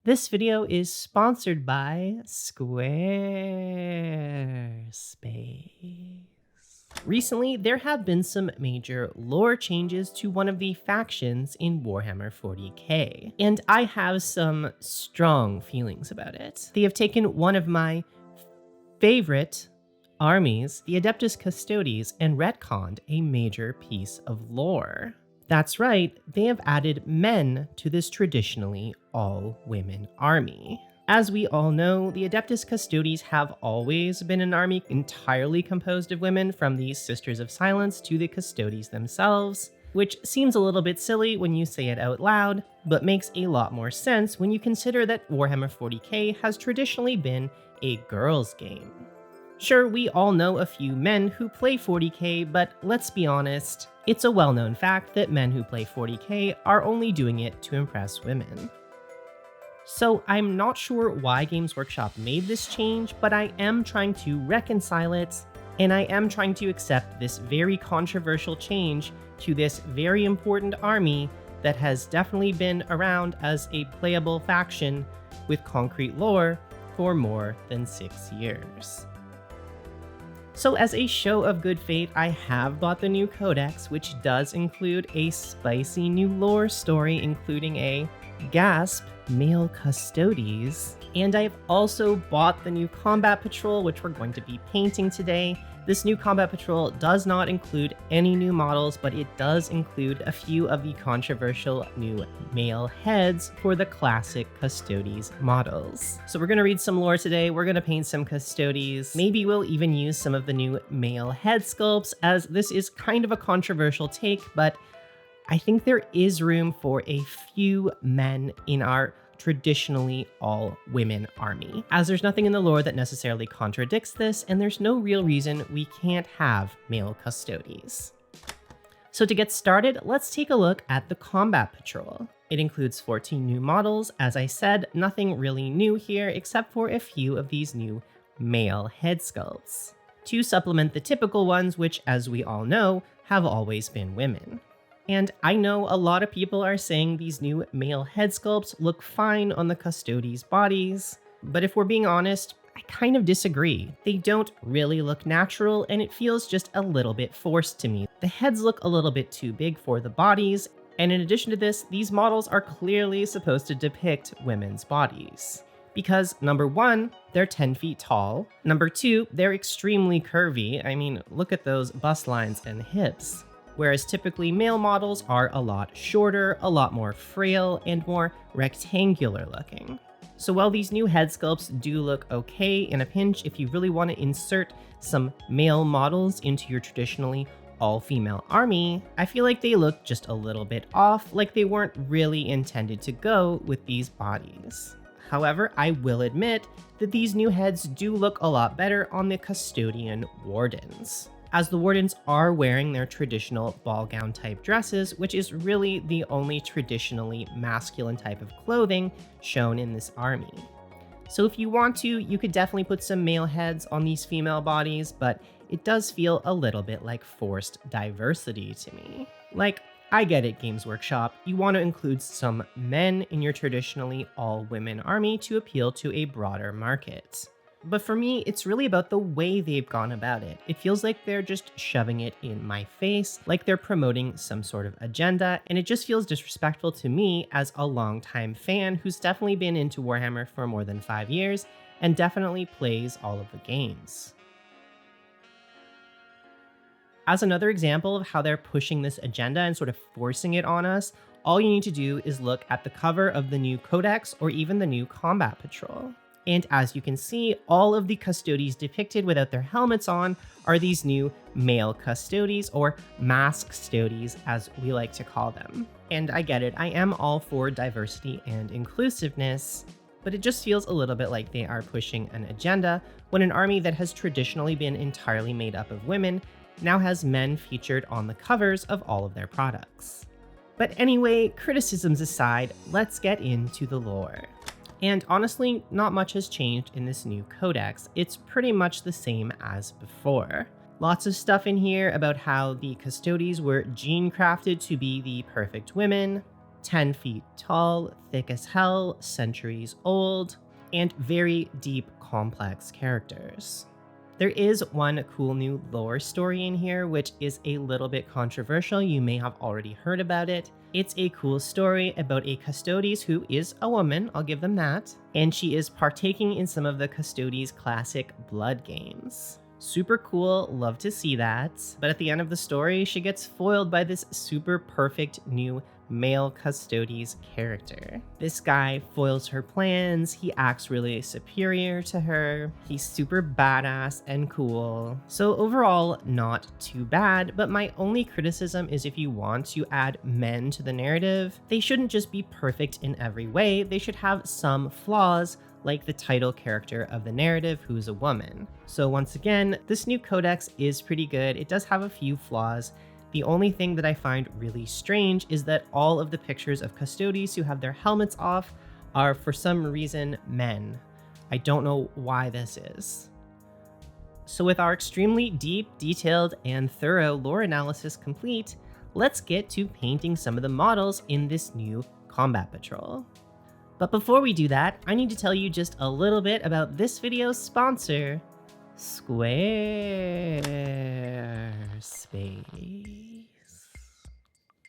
This video is sponsored by Squarespace. Recently, there have been some major lore changes to one of the factions in Warhammer 40k, and I have some strong feelings about it. They have taken one of my favorite armies, the Adeptus Custodes, and retconned a major piece of lore. That's right, they have added men to this traditionally all-women army. As we all know, the Adeptus Custodes have always been an army entirely composed of women, from the Sisters of Silence to the Custodes themselves, which seems a little bit silly when you say it out loud, but makes a lot more sense when you consider that Warhammer 40k has traditionally been a girls' game. Sure, we all know a few men who play 40k, but let's be honest, it's a well-known fact that men who play 40k are only doing it to impress women. So I'm not sure why Games Workshop made this change, but I am trying to reconcile it, and I am trying to accept this very controversial change to this very important army that has definitely been around as a playable faction with concrete lore for more than 6 years. So as a show of good faith, I have bought the new codex, which does include a spicy new lore story, including a gasp male custodes, and I've also bought the new combat patrol, which we're going to be painting today. This new combat patrol does not include any new models, but it does include a few of the controversial new male heads for the classic Custodes models. So we're going to read some lore today, we're going to paint some Custodes, maybe we'll even use some of the new male head sculpts, as this is kind of a controversial take, but I think there is room for a few men in our traditionally all-women army, as there's nothing in the lore that necessarily contradicts this, and there's no real reason we can't have male Custodes. So to get started, let's take a look at the combat patrol. It includes 14 new models. As I said, nothing really new here except for a few of these new male head sculpts, to supplement the typical ones, which, as we all know, have always been women. And I know a lot of people are saying these new male head sculpts look fine on the Custodes' bodies, but if we're being honest, I kind of disagree. They don't really look natural, and it feels just a little bit forced to me. The heads look a little bit too big for the bodies, and in addition to this, these models are clearly supposed to depict women's bodies. Because number one, they're 10 feet tall. Number two, they're extremely curvy. I mean, look at those bust lines and hips. Whereas typically male models are a lot shorter, a lot more frail, and more rectangular looking. So while these new head sculpts do look okay in a pinch if you really want to insert some male models into your traditionally all-female army, I feel like they look just a little bit off, like they weren't really intended to go with these bodies. However, I will admit that these new heads do look a lot better on the Custodian Wardens, as the Wardens are wearing their traditional ball gown type dresses, which is really the only traditionally masculine type of clothing shown in this army. So if you want to, you could definitely put some male heads on these female bodies, but it does feel a little bit like forced diversity to me. Like, I get it, Games Workshop, you want to include some men in your traditionally all-women army to appeal to a broader market. But for me, it's really about the way they've gone about it. It feels like they're just shoving it in my face, like they're promoting some sort of agenda, and it just feels disrespectful to me as a longtime fan who's definitely been into Warhammer for more than 5 years and definitely plays all of the games. As another example of how they're pushing this agenda and sort of forcing it on us, all you need to do is look at the cover of the new Codex or even the new Combat Patrol. And as you can see, all of the Custodes depicted without their helmets on are these new male Custodes, or mass Custodes as we like to call them. And I get it, I am all for diversity and inclusiveness, but it just feels a little bit like they are pushing an agenda when an army that has traditionally been entirely made up of women now has men featured on the covers of all of their products. But anyway, criticisms aside, let's get into the lore. And honestly, not much has changed in this new codex. It's pretty much the same as before. Lots of stuff in here about how the Custodes were gene crafted to be the perfect women. 10 feet tall, thick as hell, centuries old, and very deep, complex characters. There is one cool new lore story in here, which is a little bit controversial. You may have already heard about it. It's a cool story about a Custodes who is a woman, I'll give them that, and she is partaking in some of the Custodes classic blood games. Super cool, love to see that. But at the end of the story, she gets foiled by this super perfect new male Custodes character. This guy foils her plans, he acts really superior to her, he's super badass and cool. So overall, not too bad, but my only criticism is if you want to add men to the narrative, they shouldn't just be perfect in every way, they should have some flaws, like the title character of the narrative, who's a woman. So once again, this new codex is pretty good. It does have a few flaws. The only thing that I find really strange is that all of the pictures of Custodes who have their helmets off are for some reason men. I don't know why this is. So with our extremely deep, detailed, and thorough lore analysis complete, let's get to painting some of the models in this new combat patrol. But before we do that, I need to tell you just a little bit about this video's sponsor, Squarespace.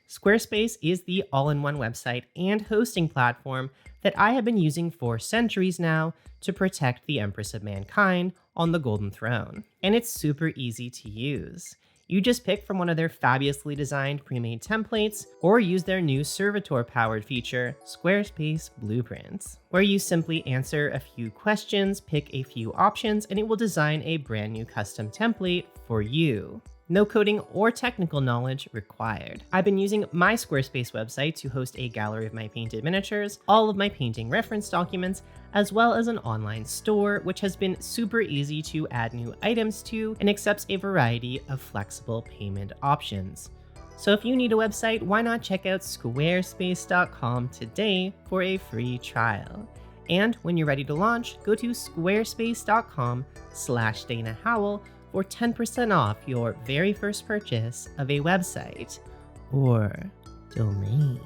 Squarespace is the all-in-one website and hosting platform that I have been using for centuries now to protect the Empress of Mankind on the Golden Throne. And it's super easy to use. You just pick from one of their fabulously designed pre-made templates, or use their new servitor-powered feature, Squarespace Blueprints, where you simply answer a few questions, pick a few options, and it will design a brand new custom template for you. No coding or technical knowledge required. I've been using my Squarespace website to host a gallery of my painted miniatures, all of my painting reference documents, as well as an online store, which has been super easy to add new items to and accepts a variety of flexible payment options. So if you need a website, why not check out squarespace.com today for a free trial. And when you're ready to launch, go to squarespace.com/Dana Howell for 10% off your very first purchase of a website or domain.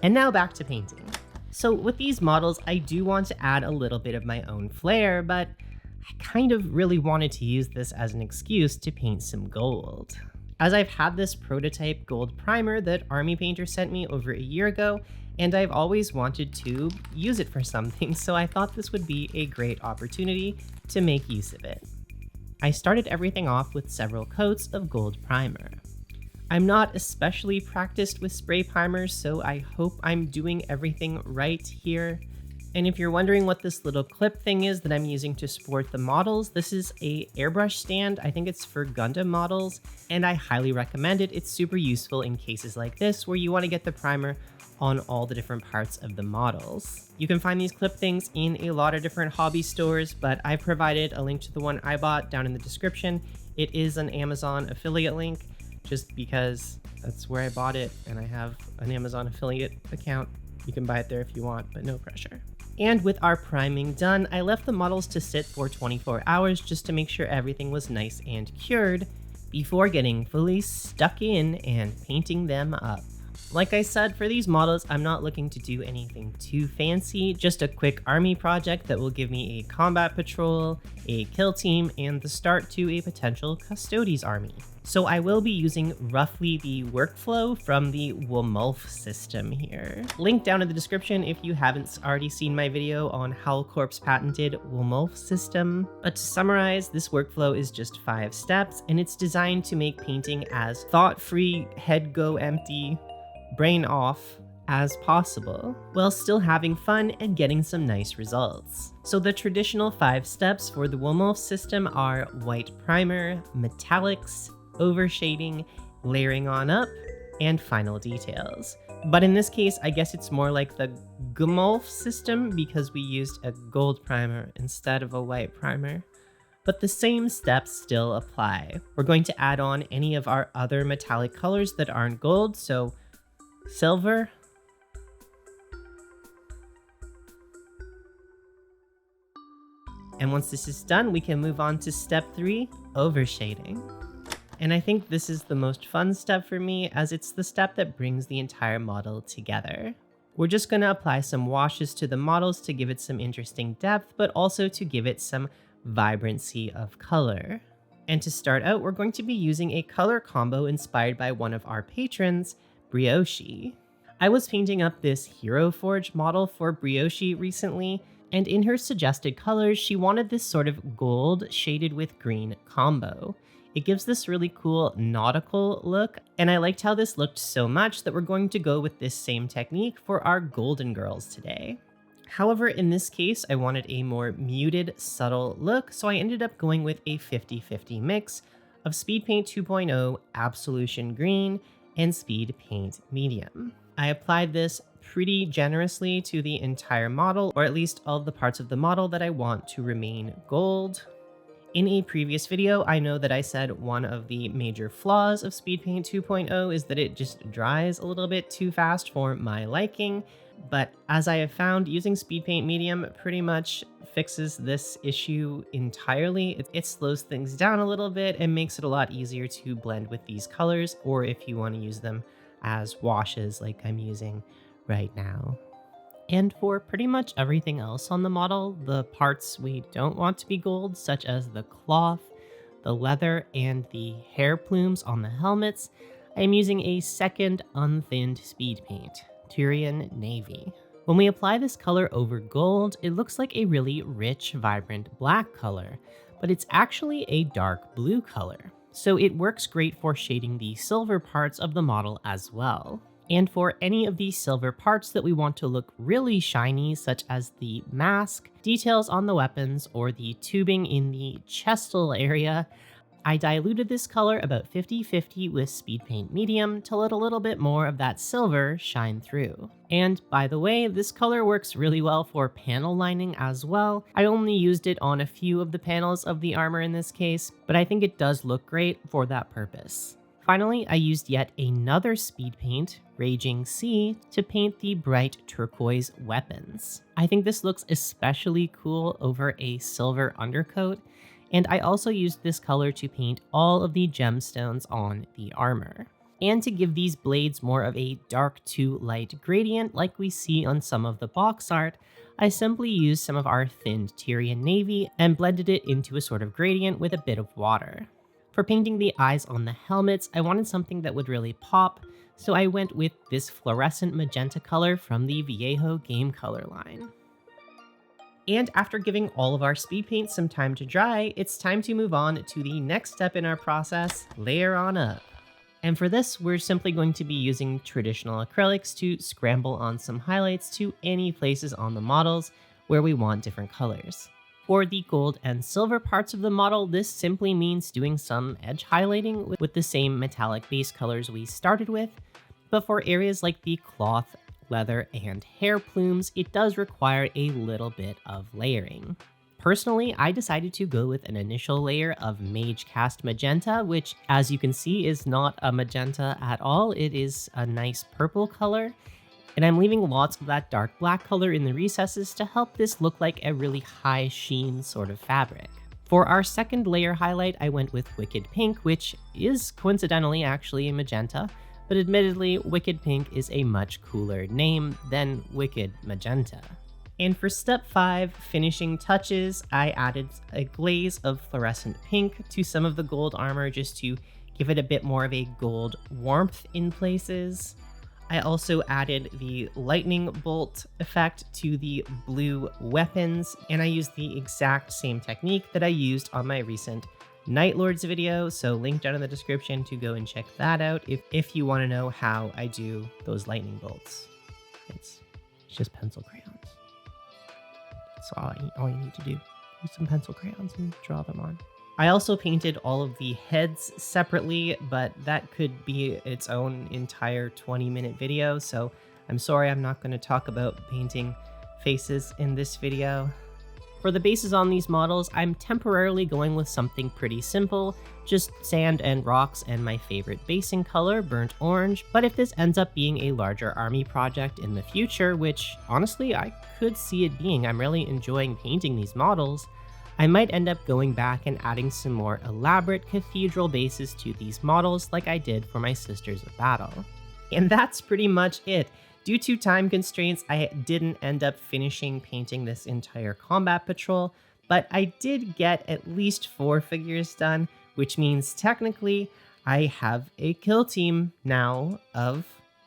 And now back to painting. So with these models, I do want to add a little bit of my own flair, but I kind of really wanted to use this as an excuse to paint some gold. As I've had this prototype gold primer that Army Painter sent me over a year ago, and I've always wanted to use it for something, so I thought this would be a great opportunity to make use of it. I started everything off with several coats of gold primer. I'm not especially practiced with spray primers, so I hope I'm doing everything right here. And if you're wondering what this little clip thing is that I'm using to support the models, this is a airbrush stand. I think it's for Gundam models, and I highly recommend it. It's super useful in cases like this where you want to get the primer on all the different parts of the models. You can find these clip things in a lot of different hobby stores, but I've provided a link to the one I bought down in the description. It is an Amazon affiliate link, just because that's where I bought it, and I have an Amazon affiliate account. You can buy it there if you want, but no pressure. And with our priming done, I left the models to sit for 24 hours just to make sure everything was nice and cured before getting fully stuck in and painting them up. Like I said, for these models, I'm not looking to do anything too fancy, just a quick army project that will give me a combat patrol, a kill team, and the start to a potential Custodes army. So I will be using roughly the workflow from the Womulf system here. Link down in the description if you haven't already seen my video on Howlcorp's patented Womulf system. But to summarize, this workflow is just 5 steps, and it's designed to make painting as thought-free, head go empty, brain off as possible, while still having fun and getting some nice results. So the traditional 5 steps for the Womulf system are white primer, metallics, overshading, layering on up, and final details. But in this case, I guess it's more like the Gumulf system because we used a gold primer instead of a white primer. But the same steps still apply. We're going to add on any of our other metallic colors that aren't gold, so silver, and once this is done, we can move on to step 3, overshading. And I think this is the most fun step for me, as it's the step that brings the entire model together. We're just going to apply some washes to the models to give it some interesting depth, but also to give it some vibrancy of color. And to start out, we're going to be using a color combo inspired by one of our patrons, Brioche. I was painting up this Hero Forge model for Brioche recently, and in her suggested colors, she wanted this sort of gold shaded with green combo. It gives this really cool nautical look, and I liked how this looked so much that we're going to go with this same technique for our golden girls today. However, in this case, I wanted a more muted, subtle look, so I ended up going with a 50-50 mix of Speed Paint 2.0 Absolution Green and Speed Paint Medium. I applied this pretty generously to the entire model, or at least all of the parts of the model that I want to remain gold. In a previous video, I know that I said one of the major flaws of Speed Paint 2.0 is that it just dries a little bit too fast for my liking, but as I have found, using Speed Paint Medium pretty much fixes this issue entirely. It slows things down a little bit and makes it a lot easier to blend with these colors, or if you want to use them as washes like I'm using right now. And for pretty much everything else on the model, the parts we don't want to be gold, such as the cloth, the leather, and the hair plumes on the helmets, I am using a second unthinned speed paint, Tyrian Navy. When we apply this color over gold, it looks like a really rich, vibrant black color, but it's actually a dark blue color. So it works great for shading the silver parts of the model as well. And for any of these silver parts that we want to look really shiny, such as the mask, details on the weapons, or the tubing in the chestal area, I diluted this color about 50-50 with Speed Paint Medium to let a little bit more of that silver shine through. And by the way, this color works really well for panel lining as well. I only used it on a few of the panels of the armor in this case, but I think it does look great for that purpose. Finally, I used yet another speed paint, Raging Sea, to paint the bright turquoise weapons. I think this looks especially cool over a silver undercoat, and I also used this color to paint all of the gemstones on the armor. And to give these blades more of a dark to light gradient like we see on some of the box art, I simply used some of our thinned Tyrian Navy and blended it into a sort of gradient with a bit of water. For painting the eyes on the helmets, I wanted something that would really pop, so I went with this fluorescent magenta color from the Viejo game color line. And after giving all of our speed paints some time to dry, it's time to move on to the next step in our process, layer on up. And for this, we're simply going to be using traditional acrylics to scramble on some highlights to any places on the models where we want different colors. For the gold and silver parts of the model, this simply means doing some edge highlighting with the same metallic base colors we started with, but for areas like the cloth, leather, and hair plumes, it does require a little bit of layering. Personally, I decided to go with an initial layer of Mage Cast Magenta, which, as you can see, is not a magenta at all. It is a nice purple color. And I'm leaving lots of that dark black color in the recesses to help this look like a really high sheen sort of fabric. For our second layer highlight, I went with Wicked Pink, which is coincidentally actually a magenta, but admittedly, Wicked Pink is a much cooler name than Wicked Magenta. And for step 5, finishing touches, I added a glaze of fluorescent pink to some of the gold armor just to give it a bit more of a gold warmth in places. I also added the lightning bolt effect to the blue weapons, and I used the exact same technique that I used on my recent Night Lords video, so link down in the description to go and check that out if you want to know how I do those lightning bolts. It's just pencil crayons. That's all you need to do. Use some pencil crayons and draw them on. I also painted all of the heads separately, but that could be its own entire 20-minute video, so I'm sorry I'm not going to talk about painting faces in this video. For the bases on these models, I'm temporarily going with something pretty simple, just sand and rocks and my favorite basing color, burnt orange, but if this ends up being a larger army project in the future, which honestly I could see it being, I'm really enjoying painting these models, I might end up going back and adding some more elaborate cathedral bases to these models like I did for my Sisters of Battle. And that's pretty much it. Due to time constraints, I didn't end up finishing painting this entire combat patrol, but I did get at least 4 figures done, which means technically I have a kill team now of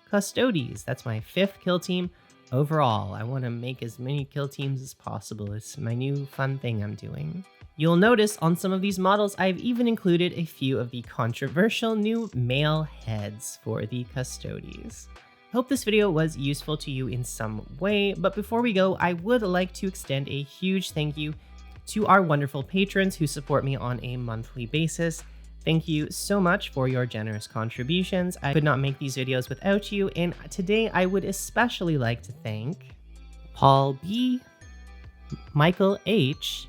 Custodes. That's my 5th kill team overall. I want to make as many kill teams as possible. It's my new fun thing I'm doing. You'll notice on some of these models, I've even included a few of the controversial new male heads for the Custodes. Hope this video was useful to you in some way, but before we go, I would like to extend a huge thank you to our wonderful patrons who support me on a monthly basis. Thank you so much for your generous contributions. I could not make these videos without you, and today I would especially like to thank Paul B, Michael H,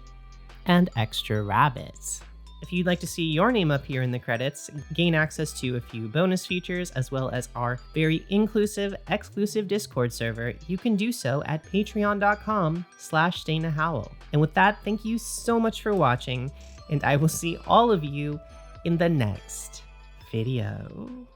and Extra Rabbits. If you'd like to see your name up here in the credits, gain access to a few bonus features, as well as our very inclusive, exclusive Discord server, you can do so at patreon.com/StaynaHowl. And with that, thank you so much for watching, and I will see all of you in the next video.